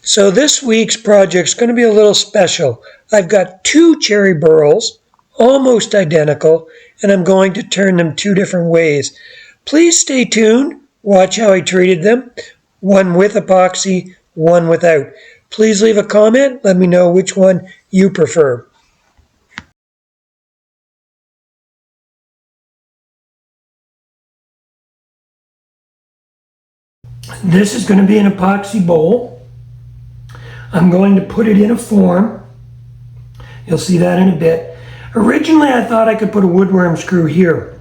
So this week's project's going to be a little special. I've got two cherry burls, almost identical, and I'm going to turn them two different ways. Please stay tuned. Watch how I treated them. One with epoxy, one without. Please leave a comment. Let me know which one you prefer. This is going to be an epoxy bowl. I'm going to put it in a form. You'll see that in a bit. Originally, I thought I could put a woodworm screw here.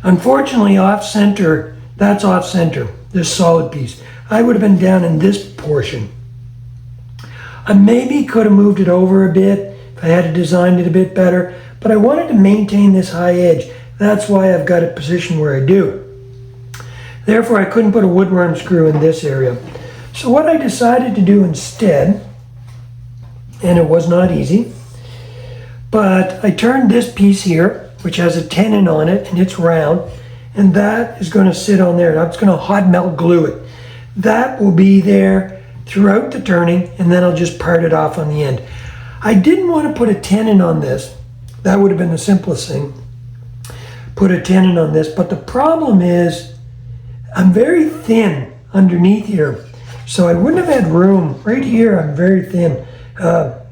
Unfortunately, off-center, that's off-center, this solid piece. I would have been down in this portion. I maybe could have moved it over a bit if I had designed it a bit better, but I wanted to maintain this high edge. That's why I've got it positioned where I do. Therefore, I couldn't put a woodworm screw in this area. So what I decided to do instead, and it was not easy, but I turned this piece here, which has a tenon on it, and it's round, and that is going to sit on there. Now it's going to hot melt glue it. That will be there throughout the turning, and then I'll just part it off on the end. I didn't want to put a tenon on this. That would have been the simplest thing. Put a tenon on this, but the problem is I'm very thin underneath here, so I wouldn't have had room. Right here, I'm very thin, about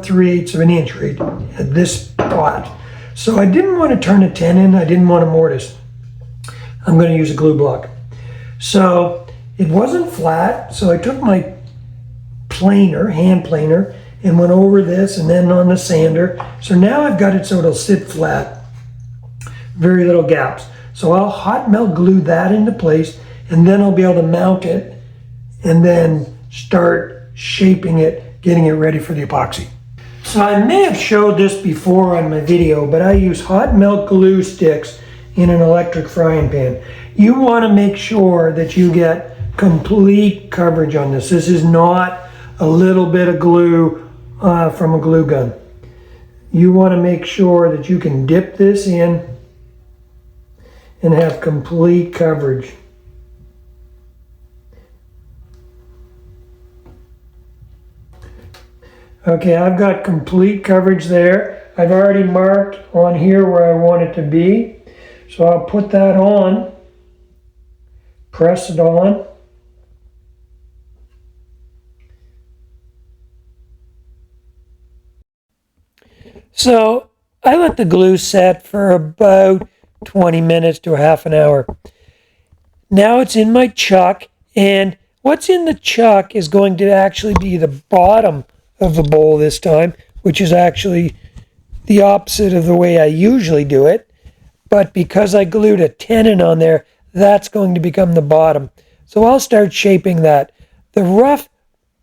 3/8 of an inch right at this spot. So I didn't want to turn a tenon. I didn't want a mortise. I'm going to use a glue block. So it wasn't flat, so I took my planer, hand planer, and went over this and then on the sander. So now I've got it so it'll sit flat. Very little gaps. So I'll hot melt glue that into place, and then I'll be able to mount it and then start shaping it, getting it ready for the epoxy. So I may have showed this before on my video, but I use hot melt glue sticks in an electric frying pan. You want to make sure that you get complete coverage on this. This is not a little bit of glue from a glue gun. You want to make sure that you can dip this in and have complete coverage. Okay, I've got complete coverage there. I've already marked on here where I want it to be. So I'll put that on, press it on. So I let the glue set for about 20 minutes to a half an hour. Now it's in my chuck, and what's in the chuck is going to actually be the bottom of the bowl this time, which is actually the opposite of the way I usually do it. But because I glued a tenon on there, that's going to become the bottom. So I'll start shaping that. The rough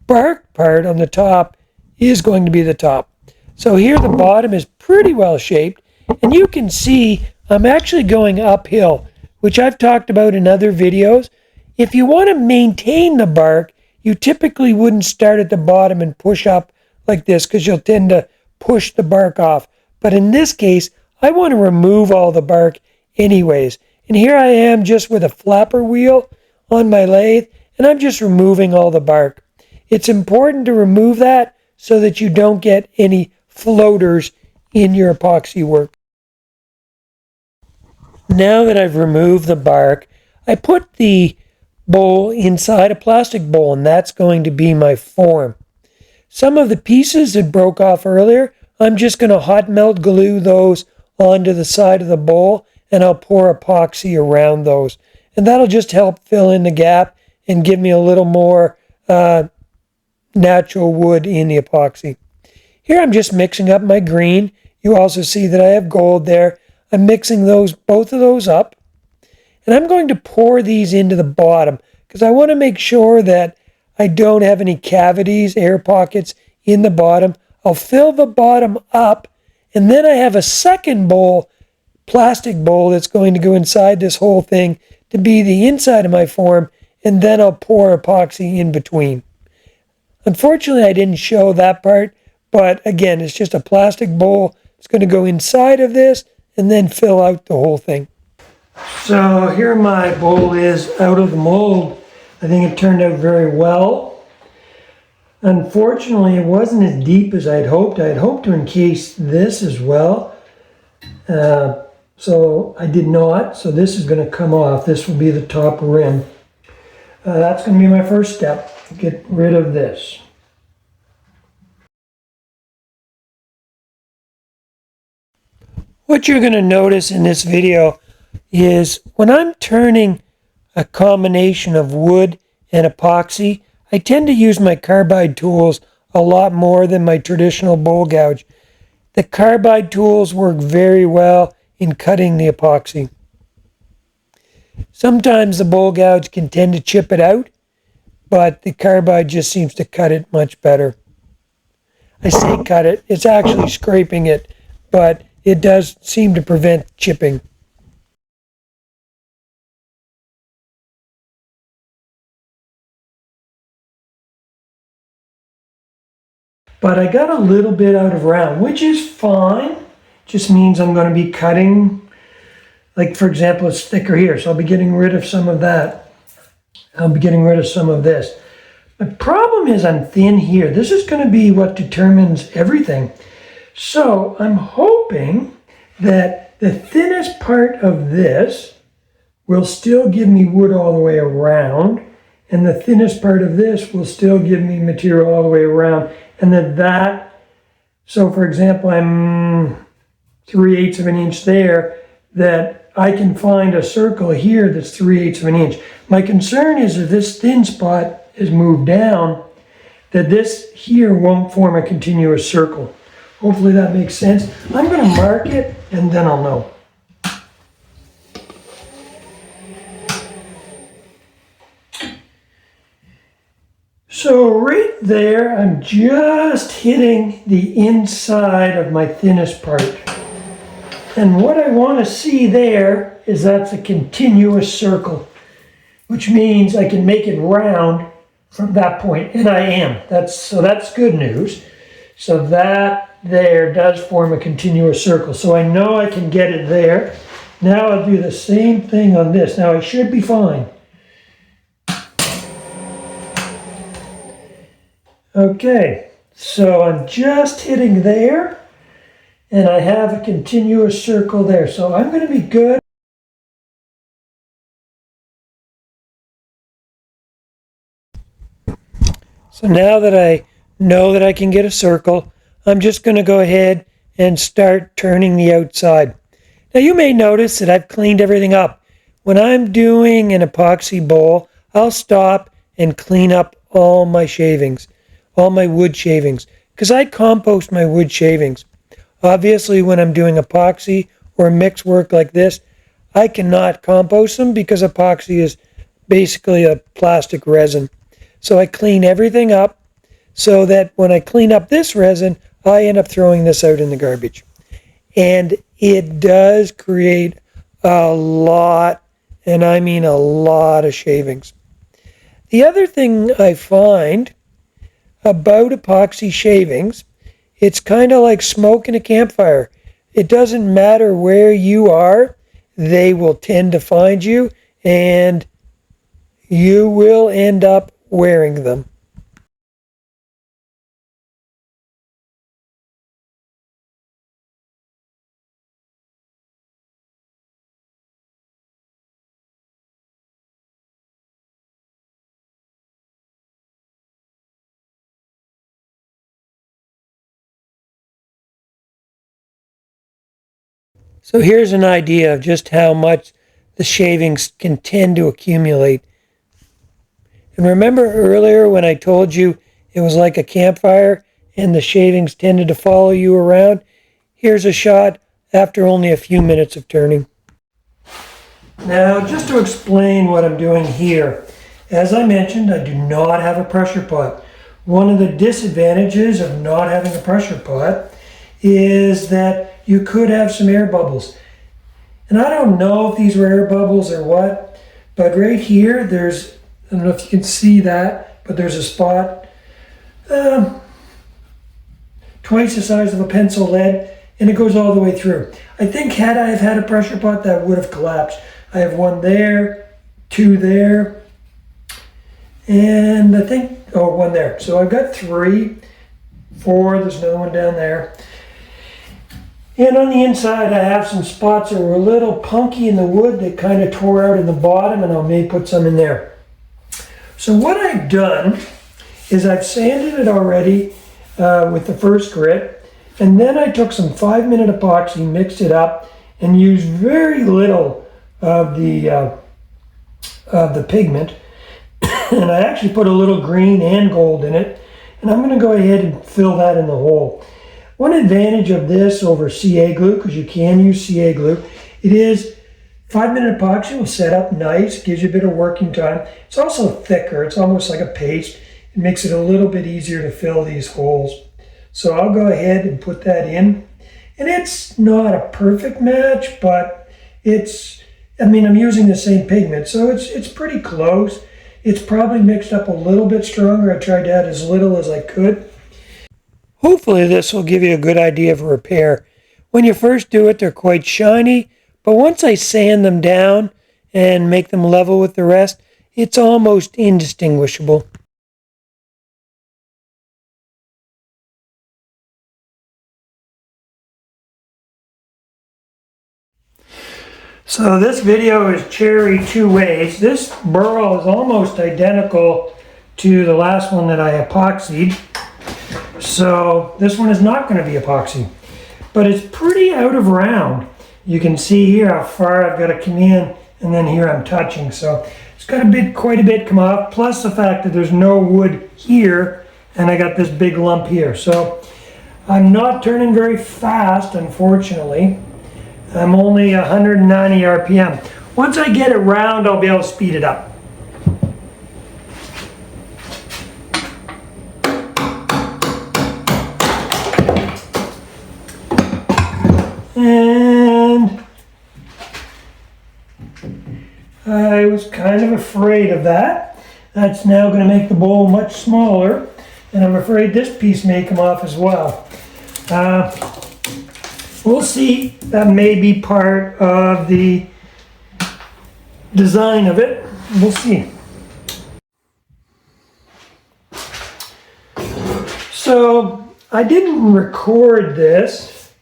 bark part on the top is going to be the top. So here the bottom is pretty well shaped, and you can see I'm actually going uphill, which I've talked about in other videos. If you want to maintain the bark, you typically wouldn't start at the bottom and push up like this because you'll tend to push the bark off. But in this case, I want to remove all the bark anyways. And here I am just with a flapper wheel on my lathe, and I'm just removing all the bark. It's important to remove that so that you don't get any floaters in your epoxy work. Now that I've removed the bark, I put the bowl inside a plastic bowl, and that's going to be my form. Some of the pieces that broke off earlier, I'm just going to hot melt glue those onto the side of the bowl, and I'll pour epoxy around those. And that'll just help fill in the gap and give me a little more natural wood in the epoxy. Here I'm just mixing up my green. You also see that I have gold there. I'm mixing both of those up, and I'm going to pour these into the bottom because I want to make sure that I don't have any cavities, air pockets in the bottom. I'll fill the bottom up, and then I have a second bowl, plastic bowl, that's going to go inside this whole thing to be the inside of my form, and then I'll pour epoxy in between. Unfortunately, I didn't show that part, but again, it's just a plastic bowl. It's going to go inside of this and then fill out the whole thing. So here my bowl is out of the mold. I think it turned out very well. Unfortunately, it wasn't as deep as I'd hoped. I'd hoped to encase this as well. So I did not. So this is going to come off. This will be the top rim. That's going to be my first step. Get rid of this. What you're going to notice in this video is when I'm turning a combination of wood and epoxy, I tend to use my carbide tools a lot more than my traditional bowl gouge. The carbide tools work very well in cutting the epoxy. Sometimes the bowl gouge can tend to chip it out, but the carbide just seems to cut it much better. I say cut it, it's actually scraping it, but it does seem to prevent chipping. But I got a little bit out of round, which is fine. Just means I'm going to be cutting, like for example, it's thicker here, so I'll be getting rid of some of that. I'll be getting rid of some of this. The problem is I'm thin here. This is going to be what determines everything. So I'm hoping that the thinnest part of this will still give me wood all the way around, and the thinnest part of this will still give me material all the way around, and so for example, I'm 3/8 of an inch there, that I can find a circle here that's 3/8 of an inch. My concern is if this thin spot is moved down, that this here won't form a continuous circle. Hopefully that makes sense. I'm going to mark it and then I'll know. So right there, I'm just hitting the inside of my thinnest part. And what I want to see there is that's a continuous circle, which means I can make it round from that point, and I am. So that's good news. So that there does form a continuous circle. So I know I can get it there. Now I'll do the same thing on this. Now I should be fine. Okay, so I'm just hitting there, and I have a continuous circle there. So I'm going to be good. So now that I know that I can get a circle, I'm just going to go ahead and start turning the outside. Now you may notice that I've cleaned everything up. When I'm doing an epoxy bowl, I'll stop and clean up all my shavings, all my wood shavings, because I compost my wood shavings. Obviously, when I'm doing epoxy or mix work like this, I cannot compost them because epoxy is basically a plastic resin. So I clean everything up so that when I clean up this resin, I end up throwing this out in the garbage. And it does create a lot, and I mean a lot of shavings. The other thing I find about epoxy shavings, it's kind of like smoke in a campfire. It doesn't matter where you are, they will tend to find you, and you will end up wearing them. So here's an idea of just how much the shavings can tend to accumulate. And remember earlier when I told you it was like a campfire and the shavings tended to follow you around? Here's a shot after only a few minutes of turning. Now, just to explain what I'm doing here, as I mentioned, I do not have a pressure pot. One of the disadvantages of not having a pressure pot is that you could have some air bubbles. And I don't know if these were air bubbles or what, but right here, I don't know if you can see that, but there's a spot twice the size of a pencil lead, and it goes all the way through. I think had I have had a pressure pot, that would have collapsed. I have one there, two there, And I think, oh, one there. So I've got 3, 4, there's another one down there. And on the inside, I have some spots that were a little punky in the wood that kind of tore out in the bottom, and I may put some in there. So what I've done is I've sanded it already with the first grit, and then I took some 5-minute epoxy, mixed it up, and used very little of the pigment. And I actually put a little green and gold in it, and I'm going to go ahead and fill that in the hole. One advantage of this over CA glue, because you can use CA glue, it is 5-minute epoxy will set up nice, gives you a bit of working time. It's also thicker, it's almost like a paste. It makes it a little bit easier to fill these holes. So I'll go ahead and put that in. And it's not a perfect match, but it's, I mean, I'm using the same pigment, so it's pretty close. It's probably mixed up a little bit stronger. I tried to add as little as I could. Hopefully this will give you a good idea of a repair. When you first do it, they're quite shiny, but once I sand them down and make them level with the rest, it's almost indistinguishable. So this video is cherry 2 ways. This Burl is almost identical to the last one that I epoxied. So this one is not going to be epoxy, but it's pretty out of round. You can see here how far I've got to come in, and then here I'm touching. So it's got quite a bit come off, plus the fact that there's no wood here, and I got this big lump here. So I'm not turning very fast, unfortunately. I'm only 190 RPM. Once I get it round, I'll be able to speed it up. And I was kind of afraid of that. That's now going to make the bowl much smaller, and I'm afraid this piece may come off as well. We'll see. That may be part of the design of it. We'll see. So I didn't record this.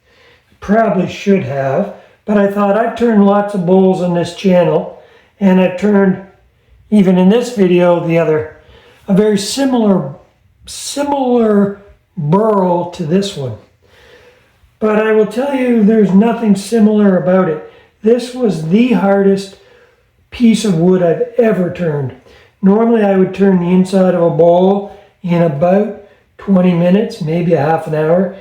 Probably should have, but I thought I've turned lots of bowls on this channel, and I've turned, even in this video, a very similar Burl to this one. But I will tell you, there's nothing similar about it. This was the hardest piece of wood I've ever turned. Normally I would turn the inside of a bowl in about 20 minutes, maybe a half an hour.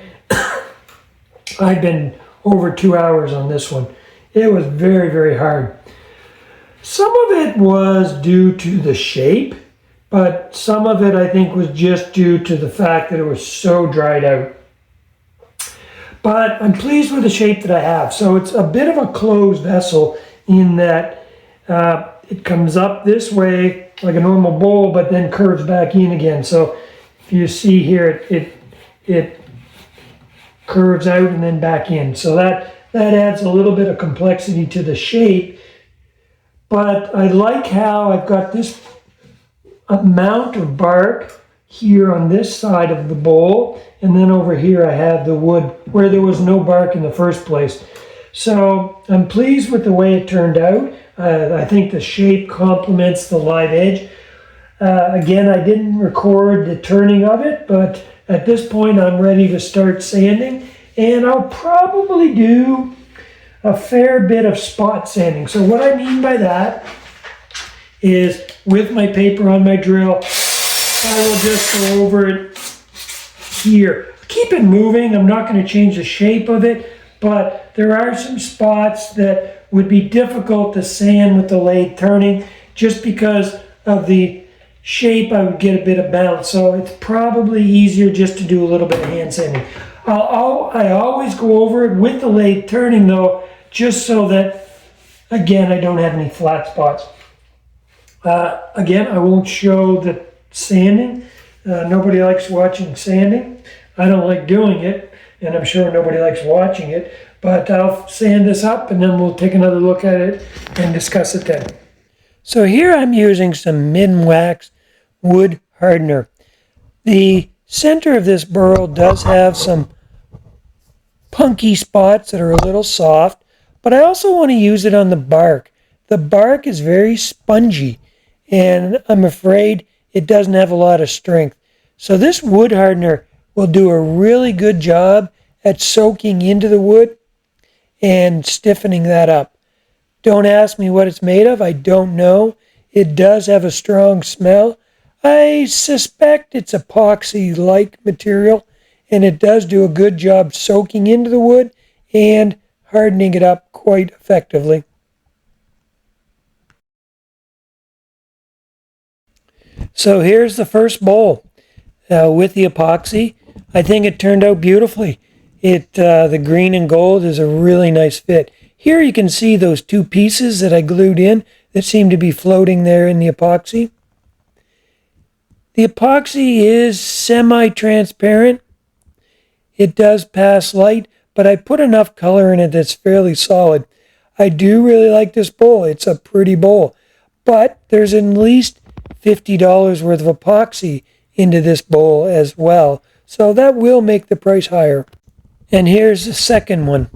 I've been over 2 hours on this one. It was very, very hard. Some of it was due to the shape, but some of it I think was just due to the fact that it was so dried out. But I'm pleased with the shape that I have. So it's a bit of a closed vessel in that it comes up this way like a normal bowl, but then curves back in again. So if you see here, it curves out and then back in. So that adds a little bit of complexity to the shape. But I like how I've got this amount of bark here on this side of the bowl, and then over here I have the wood where there was no bark in the first place. So I'm pleased with the way it turned out. I think the shape complements the live edge. Again, I didn't record the turning of it, but at this point I'm ready to start sanding, and I'll probably do a fair bit of spot sanding. So what I mean by that is with my paper on my drill, I will just go over it here. Keep it moving. I'm not going to change the shape of it, but there are some spots that would be difficult to sand with the lathe turning just because of the shape. I would get a bit of bounce. So it's probably easier just to do a little bit of hand sanding. I always go over it with the lathe turning though, just so that, again, I don't have any flat spots. Again, I won't show the sanding. Nobody likes watching sanding. I don't like doing it, and I'm sure nobody likes watching it, but I'll sand this up and then we'll take another look at it and discuss it then. So here I'm using some Min Wax wood hardener. The center of this burl does have some punky spots that are a little soft, but I also want to use it on the bark. The bark is very spongy, and I'm afraid it doesn't have a lot of strength. So this wood hardener will do a really good job at soaking into the wood and stiffening that up. Don't ask me what it's made of. I don't know. It does have a strong smell. I suspect it's epoxy-like material, and it does do a good job soaking into the wood and hardening it up quite effectively. So here's the first bowl with the epoxy. I think it turned out beautifully. The green and gold is a really nice fit. Here you can see those two pieces that I glued in that seem to be floating there in the epoxy. The epoxy is semi-transparent. It does pass light, but I put enough color in it that's fairly solid. I do really like this bowl. It's a pretty bowl, but there's at least $50 worth of epoxy into this bowl as well, so that will make the price higher. And here's the second one.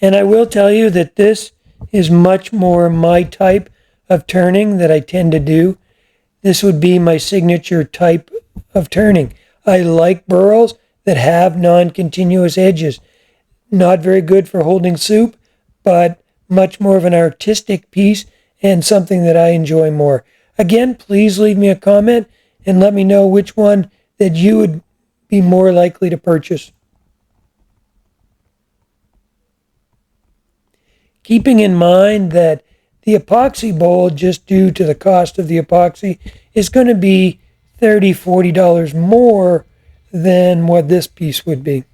And I will tell you that this is much more my type of turning that I tend to do. This would be my signature type of turning. I like burls that have non-continuous edges. Not very good for holding soup, but much more of an artistic piece and something that I enjoy more. Again, please leave me a comment and let me know which one that you would be more likely to purchase. Keeping in mind that the epoxy bowl, just due to the cost of the epoxy, is going to be $30, $40 more than what this piece would be.